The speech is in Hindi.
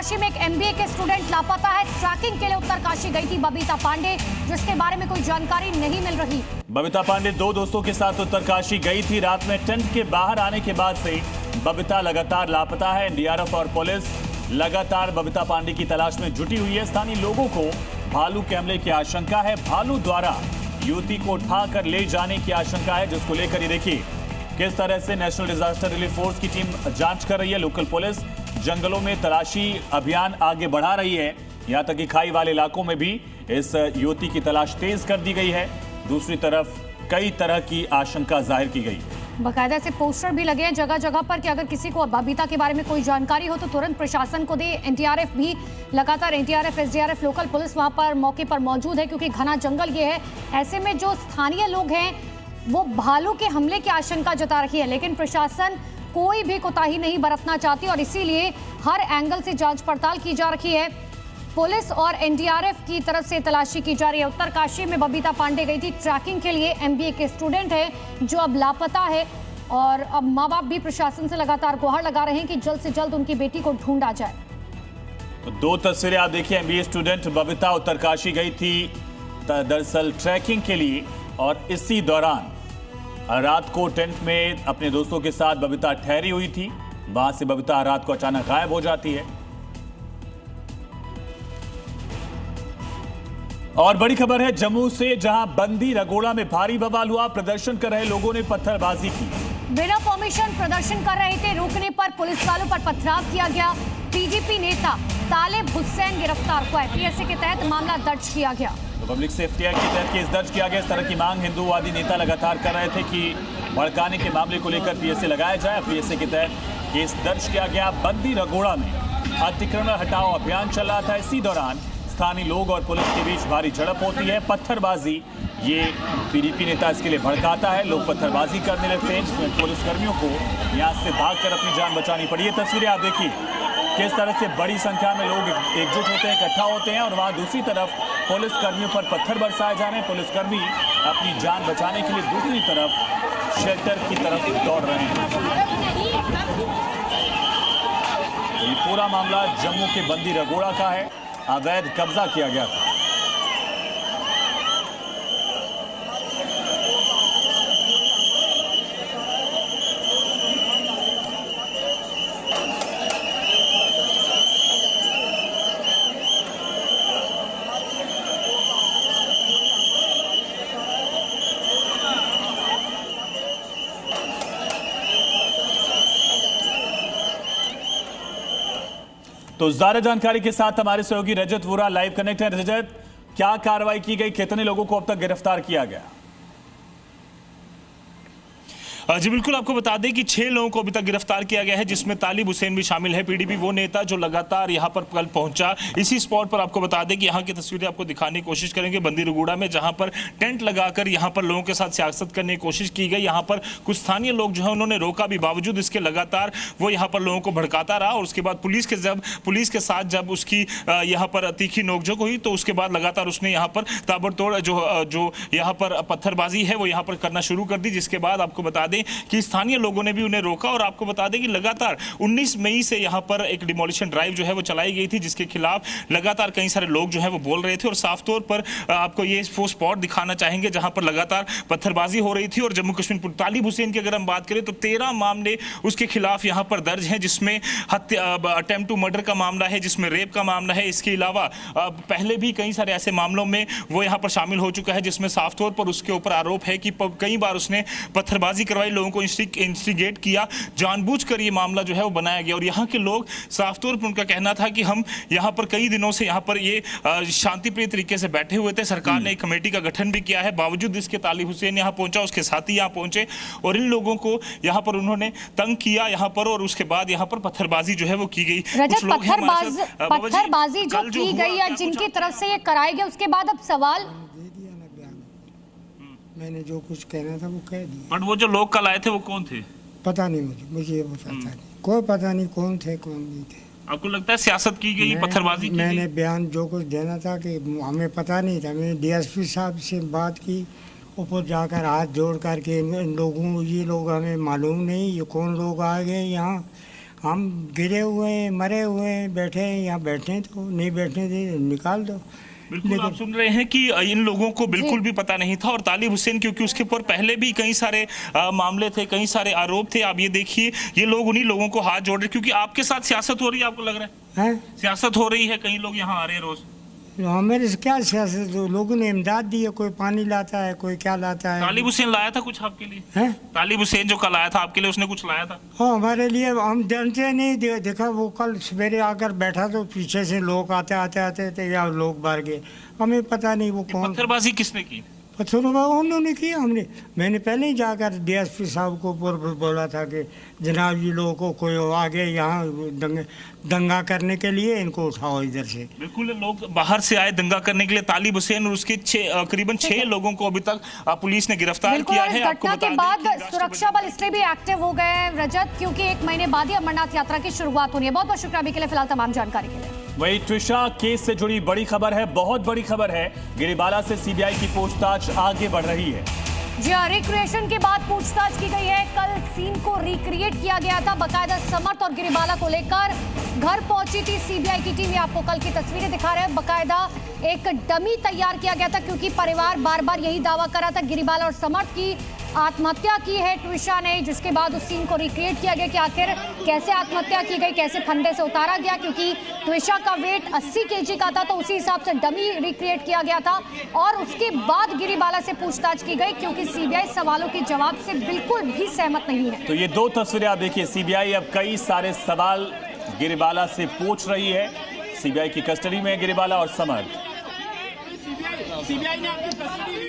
उत्तरकाशी में एक एमबीए के स्टूडेंट लापता है। ट्रैकिंग के लिए उत्तरकाशी गई थी बबीता पांडे, जिसके बारे में कोई जानकारी नहीं मिल रही। बबीता पांडे 2 दोस्तों के साथ उत्तरकाशी गई थी। रात में टेंट के बाहर आने के बाद से बबीता लगातार लापता है। एनडीआरएफ और पुलिस लगातार बबीता पांडे की तलाश में जुटी हुई है। स्थानीय लोगों को भालू के हमले की आशंका है। भालू द्वारा युवती को उठाकर ले जाने की आशंका है, जिसको लेकर ही देखिए किस तरह से नेशनल डिजास्टर रिलीफ फोर्स की टीम जांच कर रही है। लोकल पुलिस जंगलों में तलाशी अभियान आगे बढ़ा रही है। यहां तक कि खाई वाले इलाकों में भी इस युवती की तलाश तेज कर दी गई है। दूसरी तरफ कई तरह की आशंका जाहिर की गई। बाकायदा से पोस्टर भी लगे हैं जगह जगह पर कि अगर किसी को बबीता के बारे में कोई जानकारी हो तो तुरंत प्रशासन को दे। एनडीआरएफ भी लगातार, एनडीआरएफ, एसडीआरएफ, लोकल पुलिस वहां पर मौके पर मौजूद है, क्योंकि घना जंगल ये है। ऐसे में जो स्थानीय लोग हैं वो भालू के हमले की आशंका जता रही है, लेकिन प्रशासन कोई भी कोताही नहीं बरतना चाहती और इसीलिए हर एंगल से जांच पड़ताल की जा रही है। पुलिस और एनडीआरएफ की तरफ से तलाशी की जा रही है। उत्तरकाशी में बबीता पांडे गई थी ट्रैकिंग के लिए। एमबीए के स्टूडेंट है जो अब लापता है और अब माँ बाप भी प्रशासन से लगातार गुहार लगा रहे हैं कि जल्द से जल्द उनकी बेटी को ढूंढा जाए। तो 2 तस्वीरें आप देखिए। एमबीए स्टूडेंट बबीता उत्तरकाशी गई थी दरअसल ट्रैकिंग के लिए, और इसी दौरान रात को टेंट में अपने दोस्तों के साथ बबीता ठहरी हुई थी। वहां से बबीता रात को अचानक गायब हो जाती है। और बड़ी खबर है जम्मू से, जहां बंदी रगोड़ा में भारी बवाल हुआ। प्रदर्शन कर रहे लोगों ने पत्थरबाजी की। बिना परमिशन प्रदर्शन कर रहे थे, रुकने पर पुलिस वालों पर पथराव किया गया। पीडीपी नेता तालिब हुसैन गिरफ्तार हुआ है। पीएसए के तहत मामला दर्ज किया गया। तो पब्लिक सेफ्टी एक्ट के तहत केस दर्ज किया गया। इस तरह की मांग हिंदूवादी नेता लगातार कर रहे थे कि भड़काने के मामले को लेकर पीएसए लगाया जाए। पीएसए के तहत केस दर्ज किया गया। बंदी रगोड़ा में अतिक्रमण हटाओ अभियान चल रहा था। इसी दौरान स्थानीय लोग और पुलिस के बीच भारी झड़प होती है। पत्थरबाजी, ये पीडीपी नेता इसके लिए भड़काता है। लोग पत्थरबाजी करने लगते हैं, जिसमें पुलिसकर्मियों को यहां से भागकर अपनी जान बचानी पड़ी। ये तस्वीरें आप देखिए किस तरह से बड़ी संख्या में लोग एकजुट होते हैं, इकट्ठा होते हैं, और वहां दूसरी तरफ पुलिसकर्मियों पर पत्थर बरसाए जा रहे हैं। पुलिसकर्मी अपनी जान बचाने के लिए दूसरी तरफ शेल्टर की तरफ दौड़ रहे हैं। ये पूरा मामला जम्मू के बंदी रगोड़ा का है। अवैध कब्जा किया गया था। तो ज्यादा जानकारी के साथ हमारे सहयोगी रजत वोरा लाइव कनेक्ट है। रजत, क्या कार्रवाई की गई? कितने लोगों को अब तक गिरफ्तार किया गया? जी बिल्कुल, आपको बता दें कि 6 लोगों को अभी तक गिरफ्तार किया गया है, जिसमें तालिब हुसैन भी शामिल है। पीडीपी वो नेता जो लगातार यहां पर कल पहुंचा। इसी स्पॉट पर आपको बता दें कि यहां की तस्वीरें आपको दिखाने की कोशिश करेंगे बंदी रगोड़ा में, जहां पर टेंट लगाकर यहां पर लोगों के साथ सियासत करने की कोशिश की गई। यहां पर कुछ स्थानीय लोग जो है उन्होंने रोका भी, बावजूद इसके लगातार वो यहां पर लोगों को भड़काता रहा। और उसके बाद पुलिस के साथ जब उसकी यहाँ पर तीखी नोकझोंक हुई, तो उसके बाद लगातार उसने यहाँ पर ताबड़तोड़ जो यहाँ पर पत्थरबाजी है वो यहाँ पर करना शुरू कर दी। जिसके बाद आपको बता दें कि स्थानीय लोगों ने भी उन्हें रोका। और आपको बता दें कि लगातार 19 मई से यहाँ पर एक डिमोलिशन ड्राइव जो है वो चलाई गई थी, जिसके खिलाफ लगातार कई सारे लोग जो है वो बोल रहे थे। और साफ तौर पर आपको ये वो स्पॉट दिखाना चाहेंगे जहां पर लगातार पत्थरबाजी हो रही थी। और जम्मू कश्मीर तालिब हुसैन की अगर हम बात करें तो 13 मामले उसके खिलाफ यहाँ पर दर्ज हैं, जिसमें अटेम्प्ट टू मर्डर का मामला है, जिसमें रेप का मामला है। इसके अलावा पहले भी कई सारे ऐसे मामलों में वो यहाँ पर शामिल हो चुका है, जिसमें साफ तौर पर उसके ऊपर आरोप है कि कई बार उसने पत्थरबाजी करवाई, लोगों को इंस्टिगेट किया, जानबूझकर ये मामला जो है वो बनाया गया। और यहाँ के लोग साफ तौर पर उनका कहना था कि हम यहाँ पर कई दिनों से यहाँ पर ये शांतिप्रिय तरीके से बैठे हुए थे। सरकार ने एक कमेटी का गठन भी किया है, बावजूद इसके तालिब हुसैन यहाँ पहुंचा, उसके साथी यहाँ पहुंचे और इन लोगों को यहाँ पर उन्होंने तंग किया यहाँ पर। और उसके बाद यहाँ पर पत्थरबाजी जो है वो की गई। पत्थरबाजी जो की गई या जिनकी तरफ से ये कराई गई, उसके बाद अब सवाल मैंने जो कुछ कहना था वो कह दिया। बट वो जो लोग कल आए थे वो कौन थे? पता नहीं मुझे ये पता नहीं, कोई पता नहीं कौन थे कौन नहीं थे। आपको लगता है सियासत की गई, पत्थरबाजी की मैंने बयान जो कुछ देना था कि हमें पता नहीं था। मैंने डीएसपी साहब से बात की, ऊपर जाकर हाथ जोड़ करके इन लोगों, ये लोग हमें मालूम नहीं ये कौन लोग आ गए यहाँ, हम गिरे हुए हैं, मरे हुए हैं, बैठे हैं, यहाँ बैठे तो नहीं बैठने दे, निकाल दो। बिल्कुल आप सुन रहे हैं कि इन लोगों को बिल्कुल भी पता नहीं था और तालिब हुसैन क्योंकि उसके ऊपर पहले भी कई सारे मामले थे, कई सारे आरोप थे। आप ये देखिए ये लोग उन्हीं लोगों को हाथ जोड़ रहे क्योंकि आपके साथ सियासत हो रही है, आपको लग रहा है सियासत हो रही है, कई लोग यहाँ आ रहे हैं रोज। मेरे से क्या सियासत, लोगों ने इमदाद दी है, कोई पानी लाता है, कोई क्या लाता है। तालिब हुसैन लाया था कुछ आपके लिए? हैं? तालिब हुसैन जो कल आया था आपके लिए, उसने कुछ लाया था? हाँ हमारे लिए, हम जानते नहीं, देखा वो कल सवेरे आकर बैठा तो पीछे से लोग आते आते आते थे, या लोग बाहर गए, हमें पता नहीं वो कौन। पत्थरबाजी किसने की? पत्थरबाजी उन्होंने किया, मैंने पहले ही जाकर डीएसपी साहब को बोला था कि जनाब ये लोगों को कोई आगे यहाँ दंगा करने के लिए इनको उठाओ इधर से। बिल्कुल, लोग बाहर से आए दंगा करने के लिए। तालिब हुसैन और उसके करीबन 6 लोगों को अभी तक पुलिस ने गिरफ्तार किया है। घटना के बाद सुरक्षा बल इसलिए भी एक्टिव हो गए हैं रजत, क्योंकि 1 महीने बाद ही अमरनाथ यात्रा की शुरुआत होनी है। बहुत बहुत शुक्रिया अभी के लिए, फिलहाल तमाम जानकारी के लिए। वही ट्विशा केस से जुड़ी बड़ी खबर है, बहुत बड़ी खबर है। गिरिबाला से सीबीआई की पूछताछ आगे बढ़ रही है। जी हाँ, रिक्रिएशन के बाद पूछताछ की गई है। कल सीन को रिक्रिएट किया गया था, बकायदा समर्थ और गिरिबाला को लेकर घर पहुंची थी सीबीआई की टीम। आपको कल की तस्वीरें दिखा रहे हैं। बकायदा एक डमी तैयार किया गया था क्योंकि परिवार बार बार यही दावा कर रहा था गिरिबाला और समर्थ की आत्महत्या की है ट्विशा ने, जिसके बाद उस सीन को रिक्रिएट किया गया कि आखिर कैसे आत्महत्या की गई, कैसे फंदे से उतारा गया, क्योंकि ट्विशा का वेट 80 केजी का था, तो उसी हिसाब से डमी रिक्रिएट किया गया था। और उसके बाद गिरिबाला से पूछताछ की गई क्योंकि सीबीआई सवालों के जवाब से बिल्कुल भी सहमत नहीं है। तो ये 2 तस्वीरें आप देखिए, सीबीआई अब कई सारे सवाल गिरिबाला से पूछ रही है। सीबीआई की कस्टडी में गिरिबाला और समर्थ। सीबीआई ने आपकी कस्टडी